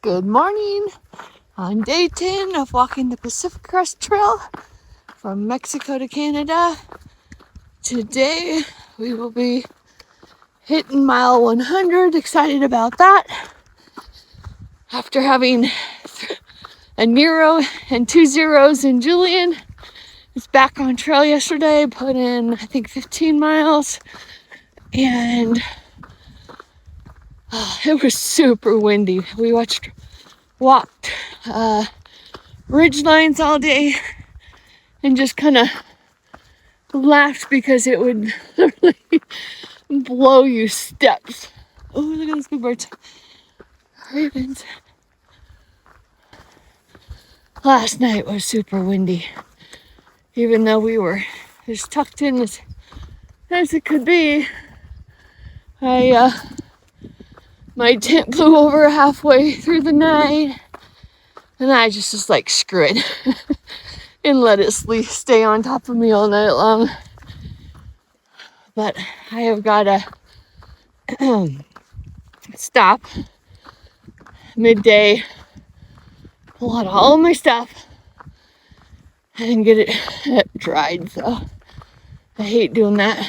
Good morning. On day 10 of walking the Pacific Crest Trail from Mexico to Canada. Today we will be hitting mile 100. Excited about that. After having a Nero and 2 zeros in Julian. Was back on trail yesterday, put in I think 15 miles, and it was super windy. We walked ridge lines all day and just kind of laughed because it would literally blow you steps. Oh, look at those big birds. Ravens. Last night was super windy. Even though we were as tucked in as it could be, my tent blew over halfway through the night, and I just was like, screw it, and let it stay on top of me all night long. But I have got to stop midday, pull out all of my stuff, and get it dried. So I hate doing that.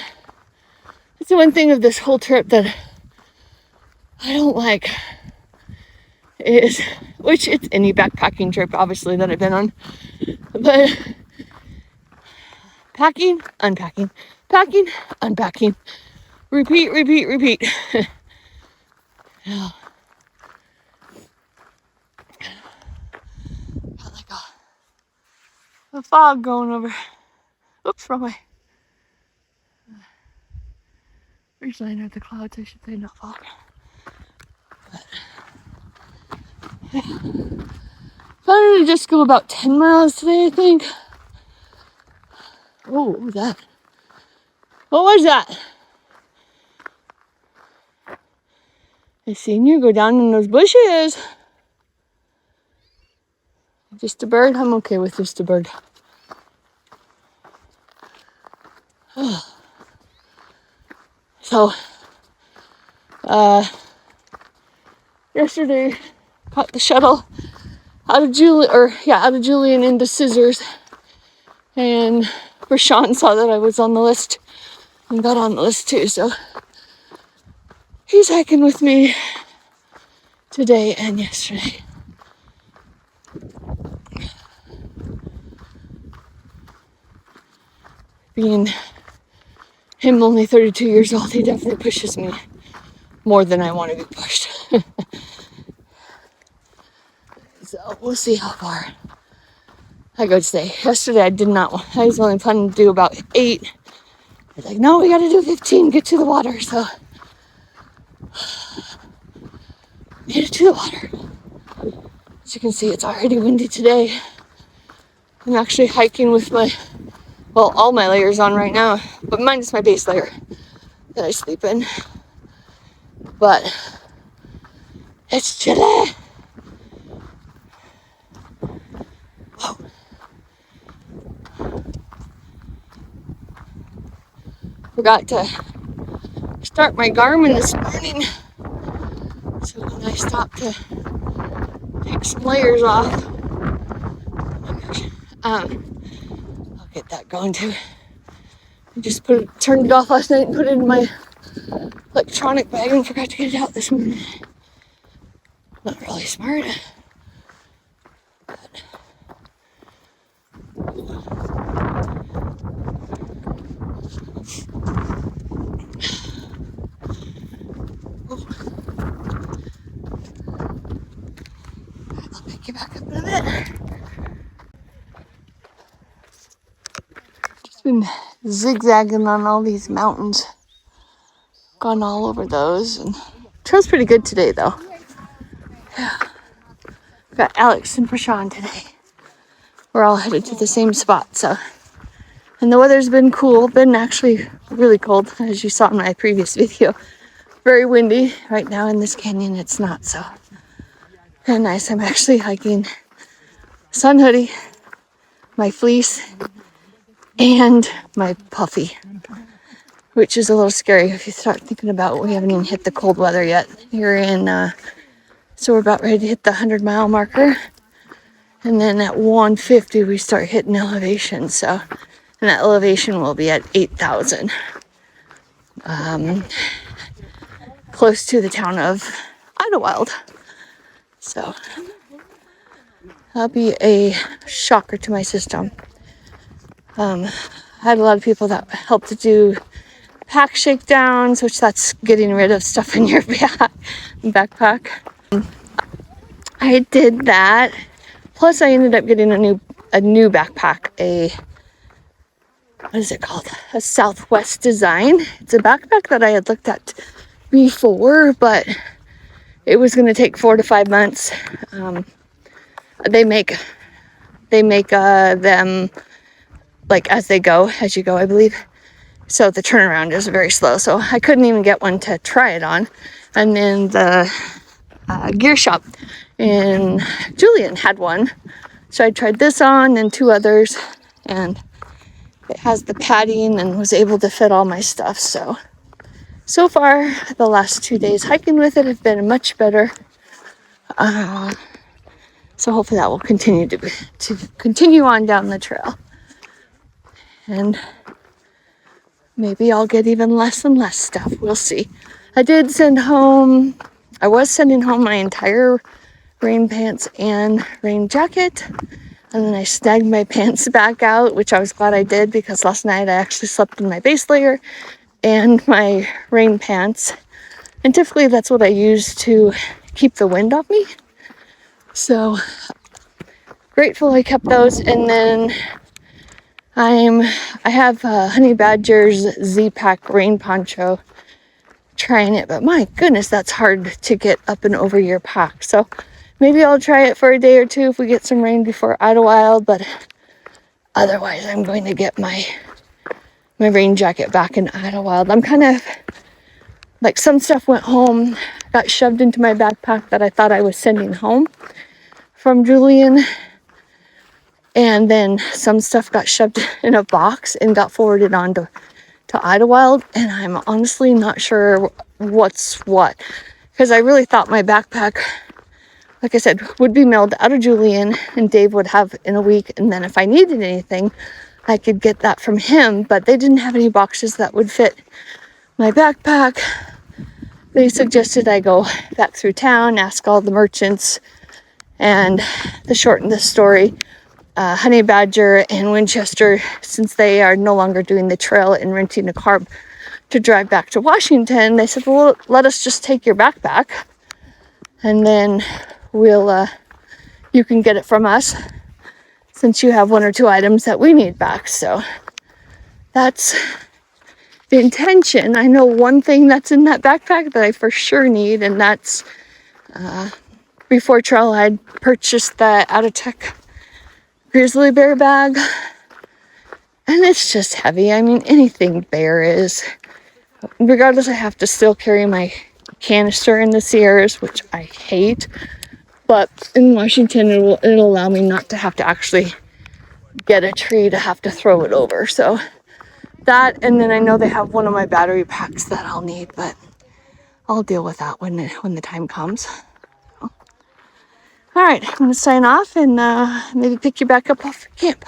It's the one thing of this whole trip that I don't like is, which it's any backpacking trip obviously that I've been on, but packing, unpacking, packing, unpacking, repeat. Yeah. Got like a fog going over. Oops, wrong way. Ridge line are the clouds, I should say, not fog. But planning to just go about 10 miles today, I think. Oh, what was that? What was that? I seen you go down in those bushes. Just a bird? I'm okay with just a bird. So, yesterday, caught the shuttle out of Julian into Scissors, and Rashawn saw that I was on the list and got on the list too, so he's hiking with me today and yesterday. Being him only 32 years old, he definitely pushes me more than I want to be pushed. So we'll see how far I go today. Yesterday I was only planning to do about 8. I was like, no, we gotta do 15, get to the water. So made it to the water. As you can see, it's already windy today. I'm actually hiking with all my layers on right now, but minus my base layer that I sleep in. But it's chilly. Whoa. Forgot to start my Garmin this morning, so when I stop to take some layers off, I'll get that going too. I just turned it off last night and put it in my electronic bag and forgot to get it out this morning. Not really smart. I'll pick you back up in a bit. Just been zigzagging on all these mountains. Gone all over those, and trail's pretty good today though. Yeah. Got Alex and Prashan today. We're all headed to the same spot, so. And the weather's been cool, been actually really cold, as you saw in my previous video. Very windy. Right now in this canyon, it's not so. And nice. I'm actually hiking sun hoodie, my fleece, and my puffy, which is a little scary if you start thinking about we haven't even hit the cold weather yet here in So we're about ready to hit the 100-mile marker. And then at 150, we start hitting elevation. So, and that elevation will be at 8,000. Close to the town of Idlewild. So that'll be a shocker to my system. I had a lot of people that helped to do pack shakedowns, which that's getting rid of stuff in your backpack. I did that. Plus, I ended up getting a new backpack. What is it called? A Southwest design. It's a backpack that I had looked at before, but it was going to take 4 to 5 months. They make them like as you go, I believe. So the turnaround is very slow. So I couldn't even get one to try it on. And then the gear shop in Julian had one. So I tried this on and 2 others. And it has the padding and was able to fit all my stuff. So far, the last 2 days hiking with it have been much better. So hopefully that will continue to continue on down the trail. And maybe I'll get even less and less stuff. We'll see. I was sending home my entire rain pants and rain jacket. And then I snagged my pants back out, which I was glad I did because last night I actually slept in my base layer and my rain pants. And typically that's what I use to keep the wind off me. So grateful I kept those. And then I have Honey Badger's Z-Pack rain poncho, trying it, but my goodness, that's hard to get up and over your pack. So maybe I'll try it for a day or 2 if we get some rain before Idlewild, but otherwise I'm going to get my rain jacket back in Idlewild. I'm kind of like, some stuff went home, got shoved into my backpack that I thought I was sending home from Julian. And then some stuff got shoved in a box and got forwarded on to Idlewild. And I'm honestly not sure what's what. Because I really thought my backpack, like I said, would be mailed out of Julian and Dave would have in a week. And then if I needed anything, I could get that from him. But they didn't have any boxes that would fit my backpack. They suggested I go back through town, ask all the merchants. And to shorten the story, Honey Badger and Winchester, since they are no longer doing the trail and renting a car to drive back to Washington, they said, well, let us just take your backpack and then you can get it from us since you have 1 or 2 items that we need back. So that's the intention. I know one thing that's in that backpack that I for sure need, and that's before trail I'd purchased the Out of Tech grizzly bear bag, and it's just heavy. I mean, anything bear is. Regardless, I have to still carry my canister in the Sierras, which I hate, but in Washington it'll allow me not to have to actually get a tree to have to throw it over. So that, and then I know they have one of my battery packs that I'll need, but I'll deal with that when the time comes. All right, I'm gonna sign off and maybe pick you back up off camp.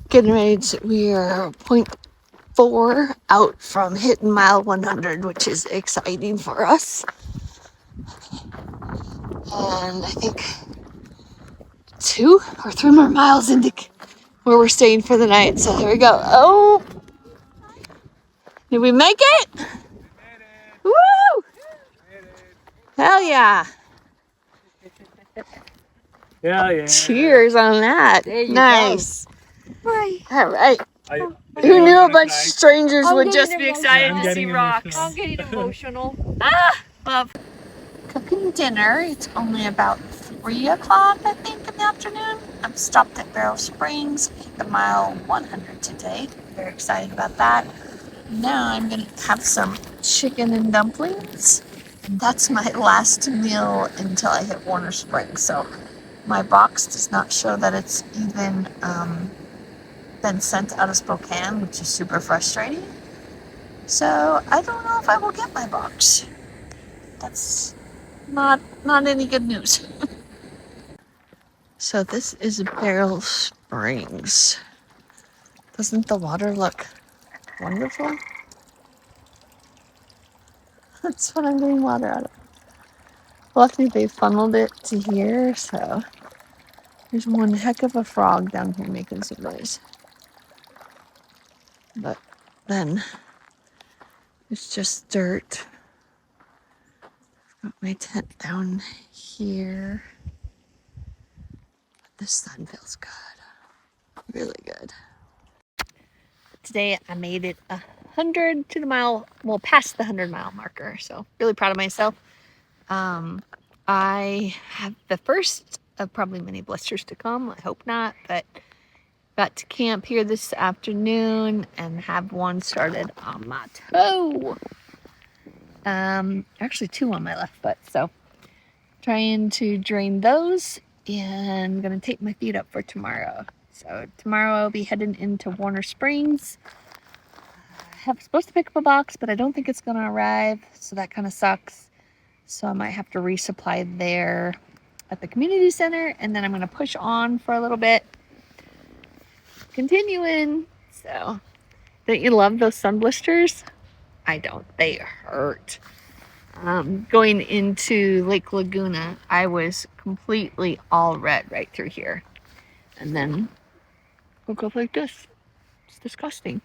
Getting ready we are 0.4 out from hitting mile 100, which is exciting for us. And I think 2 or 3 more miles into where we're staying for the night. So there we go. Oh, did we make it? Woo! Hell yeah! Yeah. Cheers on that. Nice. Right. All right. Who knew a bunch of strangers would just be excited to see rocks? I'm getting emotional. Love. Cooking dinner. It's only about 3 o'clock, I think, in the afternoon. I'm stopped at Barrel Springs, hit the mile 100 today. Very excited about that. Now I'm going to have some chicken and dumplings. And that's my last meal until I hit Warner Springs. So my box does not show that it's even been sent out of Spokane, which is super frustrating. So I don't know if I will get my box. That's not any good news. So this is Barrel Springs. Doesn't the water look wonderful? That's what I'm getting water out of. Luckily they funneled it to here, so there's one heck of a frog down here making some noise. But then it's just dirt. Got my tent down here. But the sun feels good. Really good. Today I made it 100 to the mile, well, past the 100-mile marker. So really proud of myself. I have the first of probably many blisters to come. I hope not, but got to camp here this afternoon and have one started on my toe. Actually 2 on my left foot. So trying to drain those and gonna tape my feet up for tomorrow. So tomorrow I'll be heading into Warner Springs. I'm supposed to pick up a box, but I don't think it's gonna arrive, so that kind of sucks. So I might have to resupply there at the community center, and then I'm gonna push on for a little bit. Continuing. So, don't you love those sun blisters? I don't. They hurt. Going into Lake Laguna, I was completely all red right through here. And then woke up like this. It's disgusting.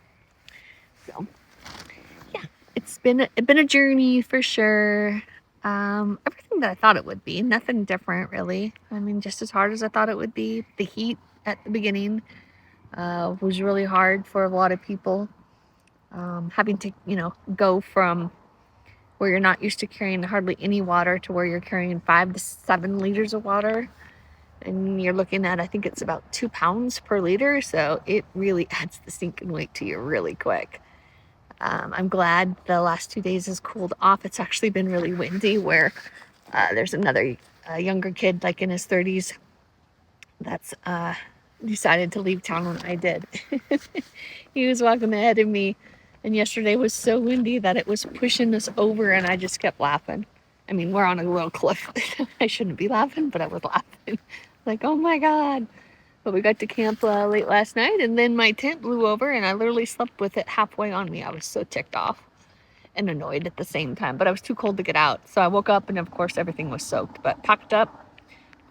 So, yeah, it's been a journey for sure. Everything that I thought it would be. Nothing different, really. I mean, just as hard as I thought it would be. The heat at the beginning was really hard for a lot of people. Having to, go from where you're not used to carrying hardly any water to where you're carrying 5 to 7 liters of water. And you're looking at, I think it's about 2 pounds per liter. So it really adds the stinking weight to you really quick. I'm glad the last 2 days has cooled off. It's actually been really windy where there's another younger kid, like in his 30s, that's decided to leave town when I did. He was walking ahead of me, and yesterday was so windy that it was pushing us over, and I just kept laughing. I mean, we're on a little cliff. I shouldn't be laughing, but I was laughing. Like, oh my God. But we got to camp late last night, and then my tent blew over, and I literally slept with it halfway on me. I was so ticked off and annoyed at the same time, but I was too cold to get out. So I woke up, and of course, everything was soaked, but packed up.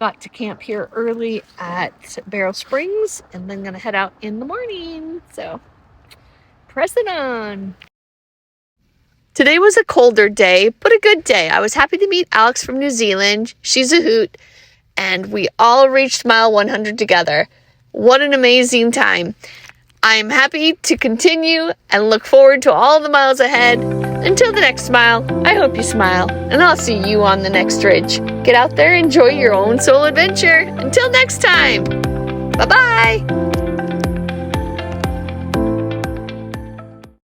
Got to camp here early at Barrel Springs, and then gonna head out in the morning. So, pressing on. Today was a colder day, but a good day. I was happy to meet Alex from New Zealand. She's a hoot, and we all reached mile 100 together. What an amazing time. I am happy to continue and look forward to all the miles ahead. Until the next mile, I hope you smile, and I'll see you on the next ridge. Get out there, enjoy your own soul adventure. Until next time, bye-bye.